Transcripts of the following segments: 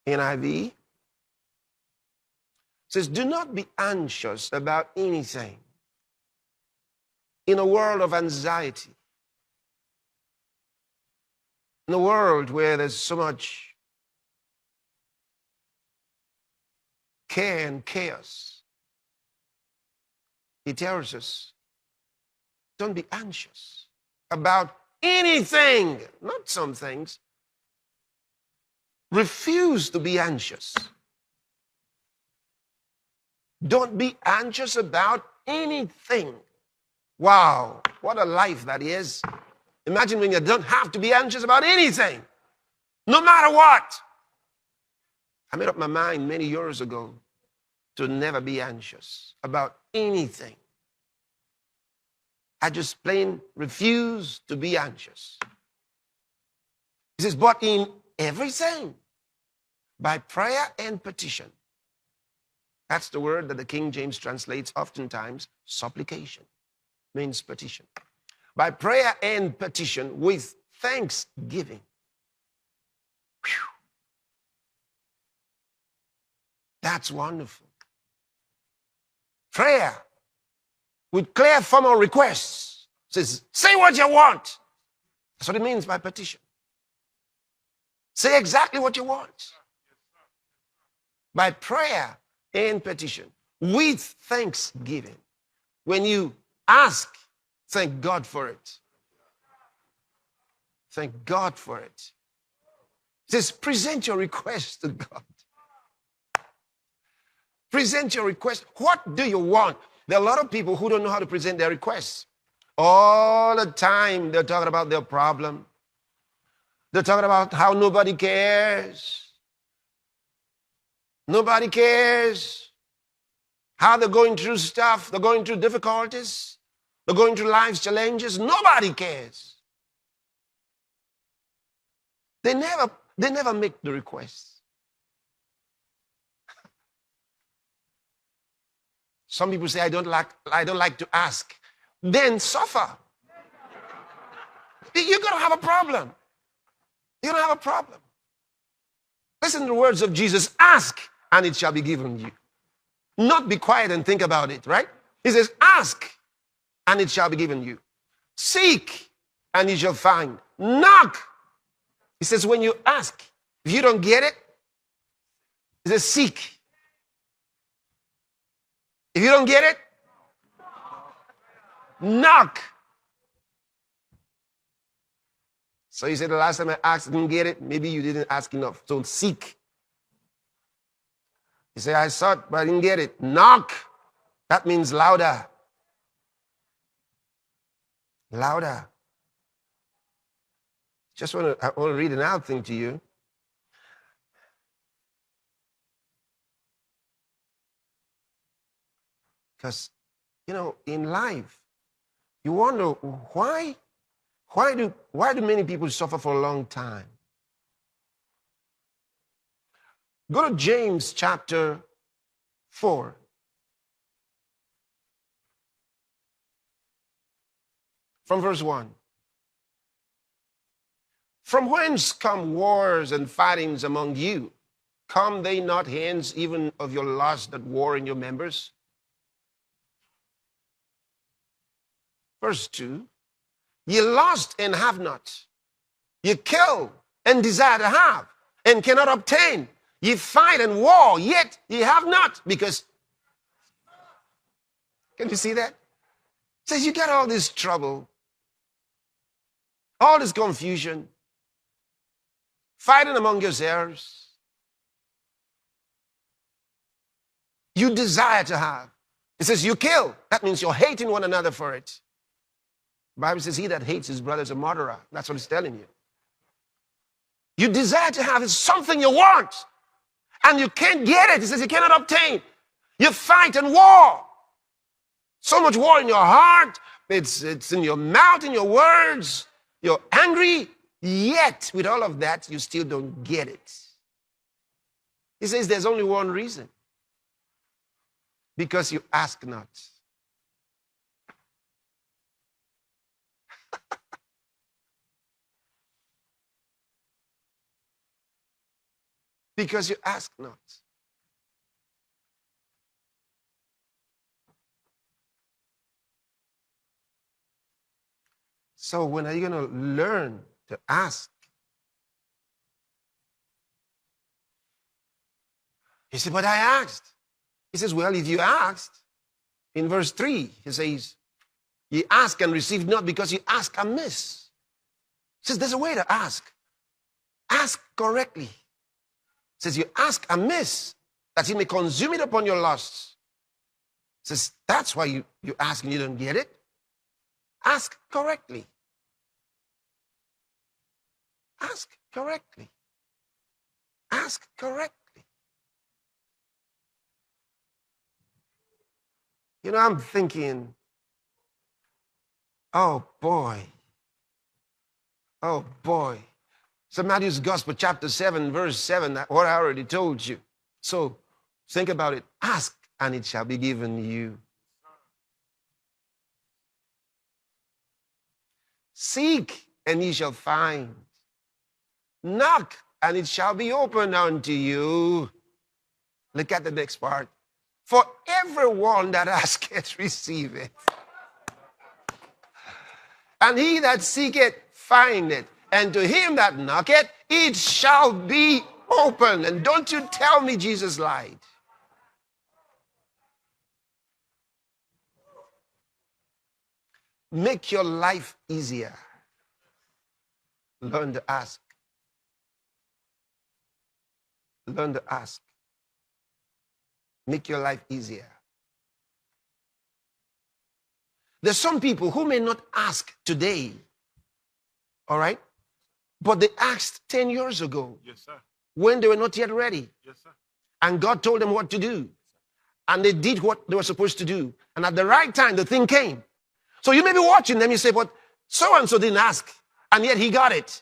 NIV says, do not be anxious about anything in a world of anxiety, in a world where there's so much care and chaos. He tells us, don't be anxious about anything, not some things. Refuse to be anxious. Don't be anxious about anything. Wow, what a life that is. Imagine when you don't have to be anxious about anything, no matter what. I made up my mind many years ago to never be anxious about anything. I just plain refuse to be anxious. He says, but in everything, by prayer and petition. That's the word that the King James translates oftentimes, supplication, means petition. By prayer and petition with thanksgiving. Whew. That's wonderful. Prayer with clear formal requests. Says, say what you want. That's what it means by petition. Say exactly what you want. By prayer and petition with thanksgiving. When you ask, thank God for it. Thank God for it. It says, present your request to God. Present your request. What do you want? There are a lot of people who don't know how to present their requests. All the time they're talking about their problem. They're talking about how nobody cares. Nobody cares. How they're going through stuff. They're going through difficulties. They're going through life's challenges. Nobody cares. They never make the requests. Some people say, I don't like to ask. Then suffer. You're going to have a problem. You're going to have a problem. Listen to the words of Jesus. Ask, and it shall be given you. Not be quiet and think about it, right? He says, ask, and it shall be given you. Seek, and you shall find. Knock. He says, when you ask, if you don't get it, he says, seek. If you don't get it, knock. So you said the last time I asked, I didn't get it. Maybe you didn't ask enough. So seek. You say, I saw it, but I didn't get it. Knock. That means louder. Louder. I want to read another thing to you. Because, in life, you wonder why do many people suffer for a long time? Go to James chapter 4. From verse 1. From whence come wars and fightings among you? Come they not hence even of your lust that war in your members? Verse 2, ye lust and have not. Ye kill and desire to have and cannot obtain. Ye fight and war, yet ye have not. Because, can you see that? It says you got all this trouble, all this confusion, fighting among yourselves. You desire to have. It says you kill. That means you're hating one another for it. The Bible says he that hates his brother is a murderer. That's what it's telling you. You desire to have is something you want, and you can't get it. It says you cannot obtain. You fight and war. So much war in your heart. It's in your mouth, in your words. You're angry, yet with all of that, you still don't get it. He says there's only one reason. Because you ask not. because you ask not. So when are you going to learn to ask? He said, but I asked. He says, well, if you asked, in verse 3, he says, ye ask and receive not because you ask amiss. He says, there's a way to ask. Ask correctly. He says, you ask amiss, that he may consume it upon your lusts. He says, that's why you ask and you don't get it. Ask correctly. Ask correctly. Ask correctly. You know, I'm thinking, oh boy. Oh boy. So Matthew's Gospel, chapter 7, verse 7, what I already told you. So think about it. Ask, and it shall be given you. Seek, and ye shall find. Knock, and it shall be opened unto you. Look at the next part. For everyone that asketh, receiveth. And he that seeketh, findeth. And to him that knocketh, it shall be open. And don't you tell me Jesus lied. Make your life easier. Learn to ask. Learn to ask. Make your life easier. There's some people who may not ask today, all right? But they asked 10 years ago. Yes, sir. When they were not yet ready. Yes, sir. And God told them what to do. And they did what they were supposed to do. And at the right time, the thing came. So you may be watching them, you say, but so-and-so didn't ask, and yet he got it.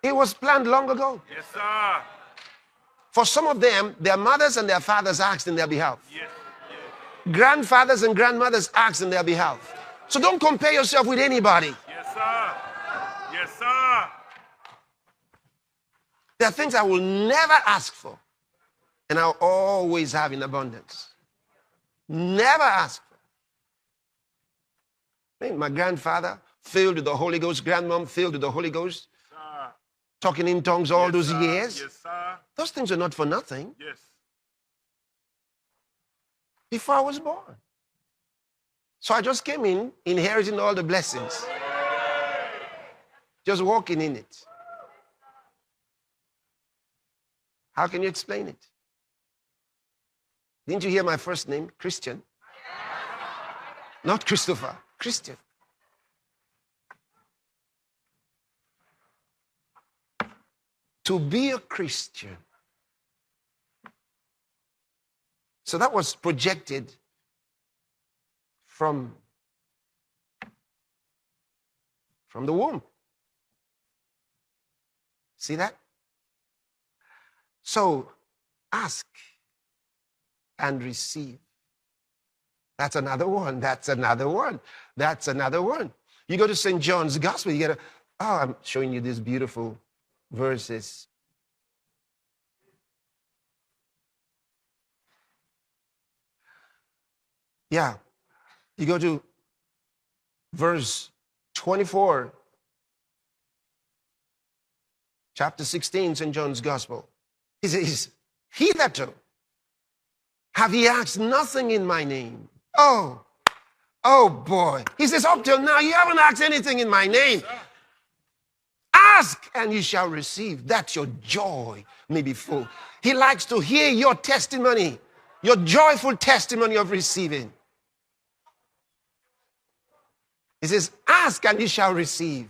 It was planned long ago. Yes, sir. For some of them, their mothers and their fathers asked in their behalf. Yes. Grandfathers and grandmothers asked in their behalf. So don't compare yourself with anybody. Yes, sir. Yes, sir. There are things I will never ask for, and I'll always have in abundance. Never ask for. I mean, my grandfather filled with the Holy Ghost, grandmom filled with the Holy Ghost, Sir. talking in tongues all Yes, those sir. years. Yes, sir. Those things are not for nothing. Yes. Before I was born. So I just came in, inheriting all the blessings. Just walking in it. How can you explain it? Didn't you hear my first name? Christian. Not Christopher. Christian. To be a Christian. So that was projected from the womb. See that? So ask and receive. That's another one. That's another one. That's another one. You go to St. John's Gospel, you get I'm showing you these beautiful verses. Yeah. You go to verse 24, chapter 16, St. John's Gospel. He says, hitherto have ye asked nothing in my name. Oh boy. He says, up till now, you haven't asked anything in my name. Ask and you shall receive, that your joy may be full. He likes to hear your testimony, your joyful testimony of receiving. He says, ask and you shall receive,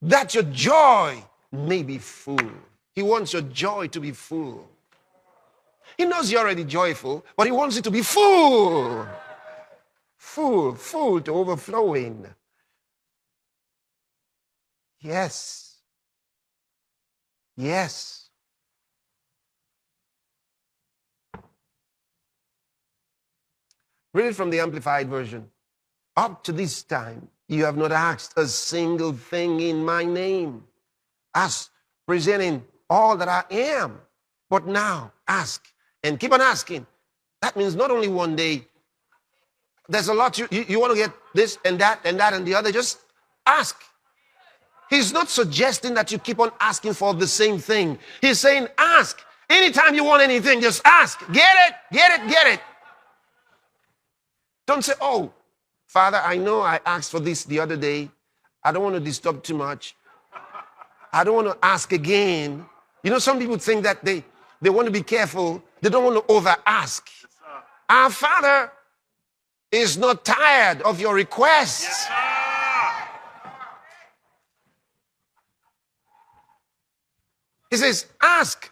that your joy may be full. He wants your joy to be full. He knows you're already joyful, but he wants it to be full. Full to overflowing. Yes. Yes. Read it from the Amplified Version. Up to this time, you have not asked a single thing in my name. Us presenting all that I am. But now ask and keep on asking. That means not only one day. There's a lot you want to get this and that and that and the other. Just ask. He's not suggesting that you keep on asking for the same thing. He's saying ask. Anytime you want anything, just ask. Get it, get it, get it. Don't say, oh, Father, I know I asked for this the other day. I don't want to disturb too much. I don't want to ask again. You know, some people think that they want to be careful. They don't want to over ask. Our Father is not tired of your requests. Yes, sir. He says, ask.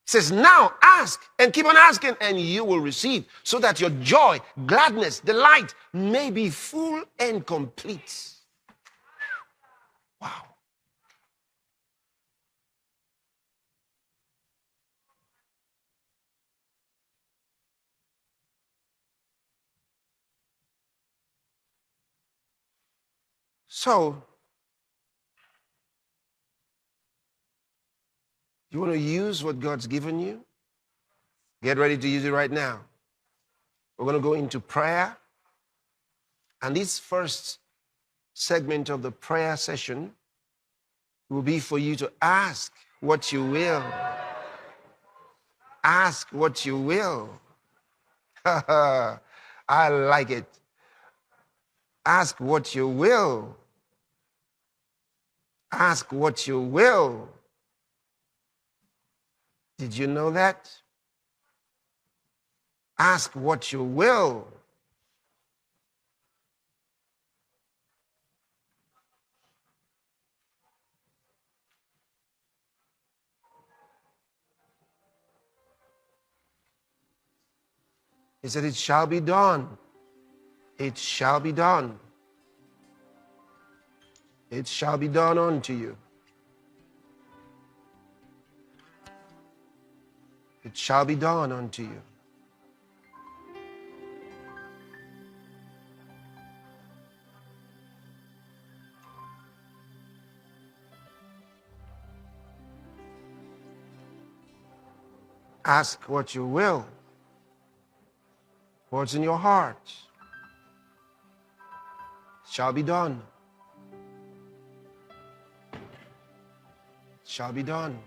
He says, now ask and keep on asking and you will receive so that your joy, gladness, delight may be full and complete. Wow. So, you want to use what God's given you? Get ready to use it right now. We're going to go into prayer. And this first segment of the prayer session will be for you to ask what you will. Ask what you will. I like it. Ask what you will. Ask what you will. Did you know that? Ask what you will. He said, it shall be done. It shall be done. It shall be done unto you. It shall be done unto you. Ask what you will. What's in your heart shall be done. Shall be done.